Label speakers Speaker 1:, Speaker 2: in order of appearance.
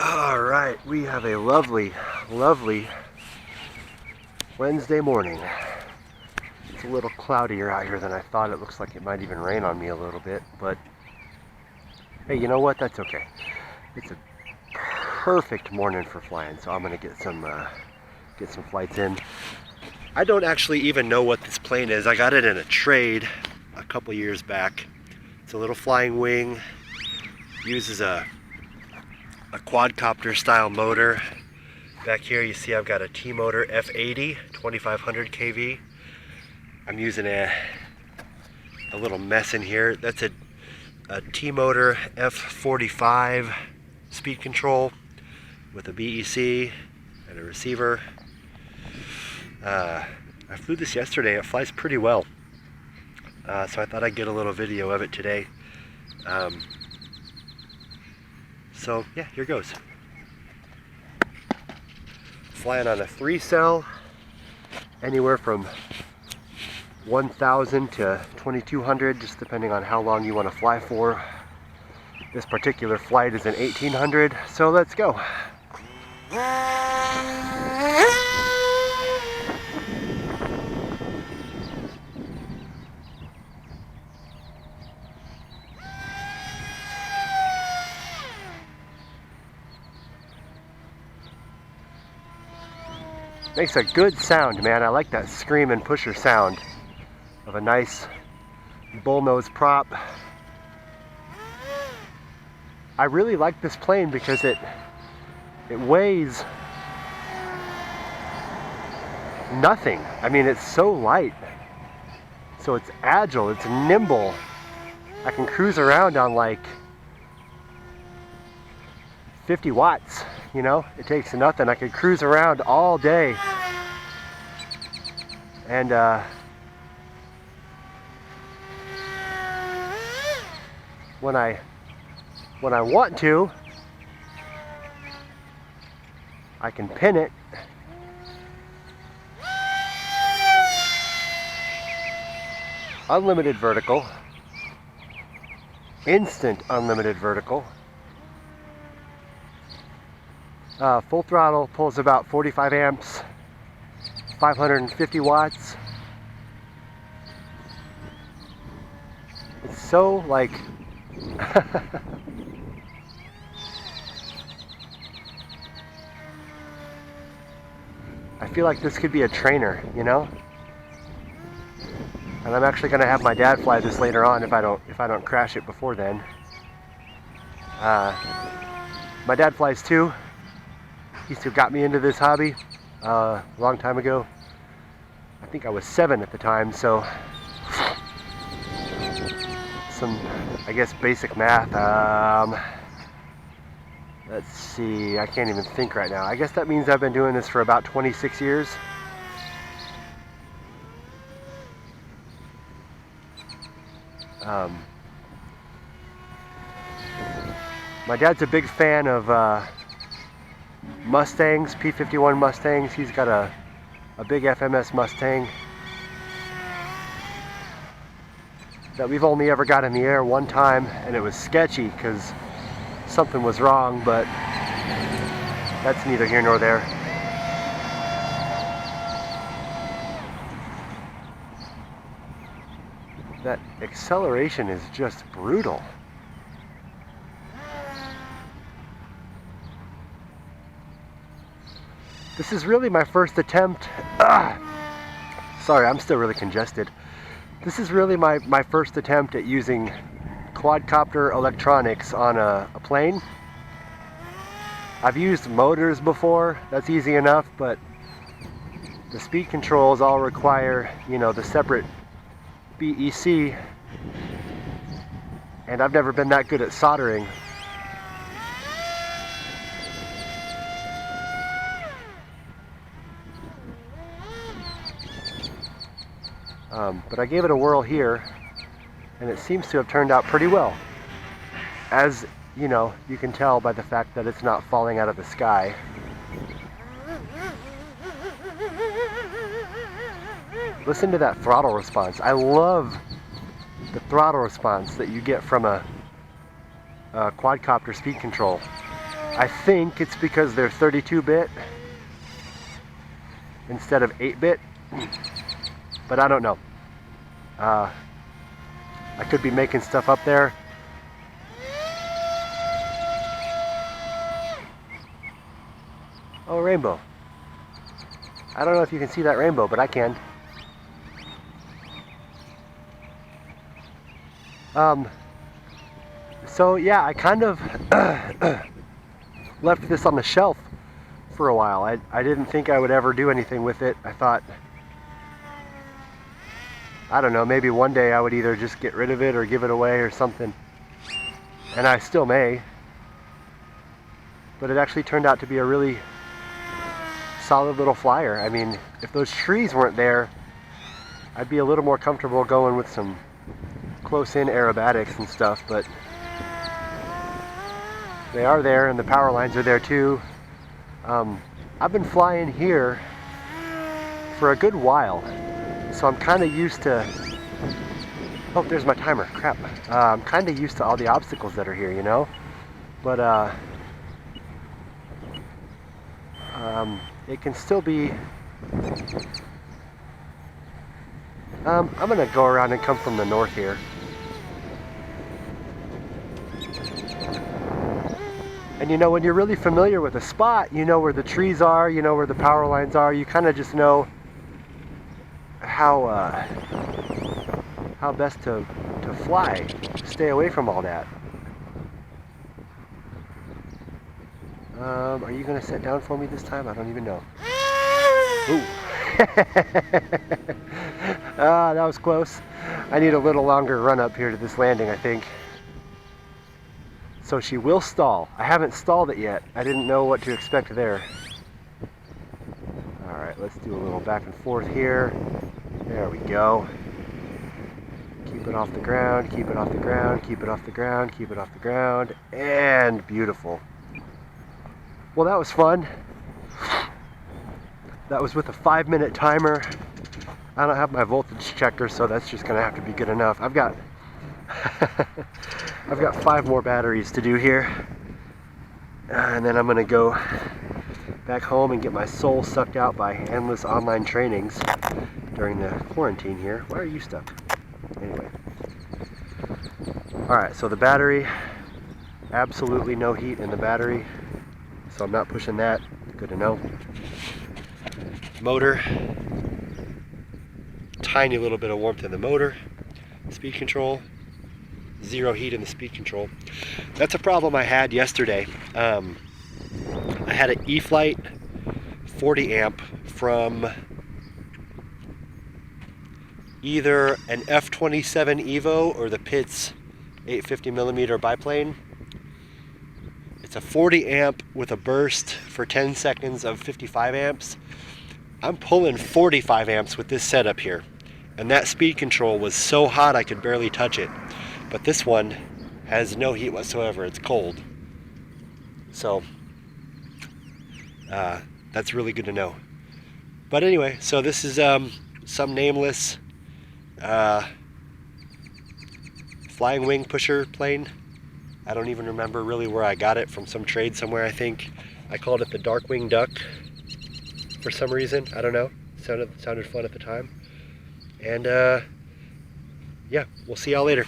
Speaker 1: All right, we have a lovely, lovely Wednesday morning. It's a little cloudier out here than I thought. It looks like it might even rain on me a little bit, but hey, you know what? That's okay. It's a perfect morning for flying, so I'm gonna get some flights in. I don't actually even know what this plane is. I got it in a trade a couple years back. It's a little flying wing. Uses a quadcopter style motor. Back here you see I've got a Tmotor F80 2500 kV. I'm using a little mess in here. That's a Tmotor F45 speed control with a BEC and a receiver. I flew this yesterday. It flies pretty well, so I thought I'd get a little video of it today. So yeah, here goes. Flying on a 3-cell, anywhere from 1,000 to 2,200, just depending on how long you want to fly for. This particular flight is an 1,800, so let's go. Makes a good sound, man. I like that scream and pusher sound of a nice bullnose prop. I really like this plane because it weighs nothing. I mean, it's so light. So it's agile, it's nimble. I can cruise around on like 50 watts, you know? It takes nothing. I could cruise around all day. And when I want to, I can pin it. Unlimited vertical. Instant unlimited vertical. Full throttle pulls about 45 amps, 550 watts. It's so like I feel like this could be a trainer, you know? And I'm actually gonna have my dad fly this later on if I don't crash it before then. My dad flies too. He still got me into this hobby a long time ago. I think I was 7 at the time, so some, I guess, basic math. Let's see, I can't even think right now. I guess that means I've been doing this for about 26 years. My dad's a big fan of Mustangs, P-51 Mustangs. He's got a big FMS Mustang that we've only ever got in the air one time, and it was sketchy because something was wrong, but that's neither here nor there. That acceleration is just brutal. This is really my first attempt. Sorry, I'm still really congested. This is really my first attempt at using quadcopter electronics on a plane. I've used motors before, that's easy enough, but the speed controls all require, you know, the separate BEC, and I've never been that good at soldering. But I gave it a whirl here, and it seems to have turned out pretty well. As you know, you can tell by the fact that it's not falling out of the sky. Listen to that throttle response. I love the throttle response that you get from a quadcopter speed control. I think it's because they're 32-bit instead of 8-bit, but I don't know. I could be making stuff up there. Oh, rainbow. I don't know if you can see that rainbow, but I can. So yeah, I kind of left this on the shelf for a while. I didn't think I would ever do anything with it. I thought, I don't know, maybe one day I would either just get rid of it or give it away or something. And I still may. But it actually turned out to be a really solid little flyer. I mean, if those trees weren't there, I'd be a little more comfortable going with some close-in aerobatics and stuff, but they are there, and the power lines are there too. I've been flying here for a good while, so I'm kind of used to... Oh, there's my timer. Crap. I'm kind of used to all the obstacles that are here, you know? But it can still be... I'm going to go around and come from the north here. And you know, when you're really familiar with a spot, you know where the trees are, you know where the power lines are, you kind of just know how best to fly, stay away from all that. Are you going to sit down for me this time? I don't even know. Ooh. That was close. I need a little longer run up here to this landing, I think. So she will stall. I haven't stalled it yet. I didn't know what to expect there. Alright, let's do a little back and forth here. There we go. Keep it off the ground, keep it off the ground, keep it off the ground, keep it off the ground, and beautiful. Well, that was fun. That was with a 5-minute timer. I don't have my voltage checker, so that's just gonna have to be good enough. I've got I've got 5 more batteries to do here, and then I'm gonna go back home and get my soul sucked out by endless online trainings during the quarantine here. Why are you stuck? Anyway. Alright, so the battery, absolutely no heat in the battery, so I'm not pushing that. Good to know. Motor, tiny little bit of warmth in the motor. Speed control, 0 heat in the speed control. That's a problem I had yesterday. I had an E-Flight 40 amp from either an F27 Evo or the Pitts 850mm biplane. It's a 40 amp with a burst for 10 seconds of 55 amps. I'm pulling 45 amps with this setup here, and that speed control was so hot I could barely touch it. But this one has no heat whatsoever. It's cold. So that's really good to know. But anyway, so this is some Nameless Flying Wing pusher plane. I don't even remember really where I got it, from some trade somewhere, I think. I called it the Darkwing Duck for some reason. I don't know. Sounded fun at the time. And yeah, we'll see y'all later.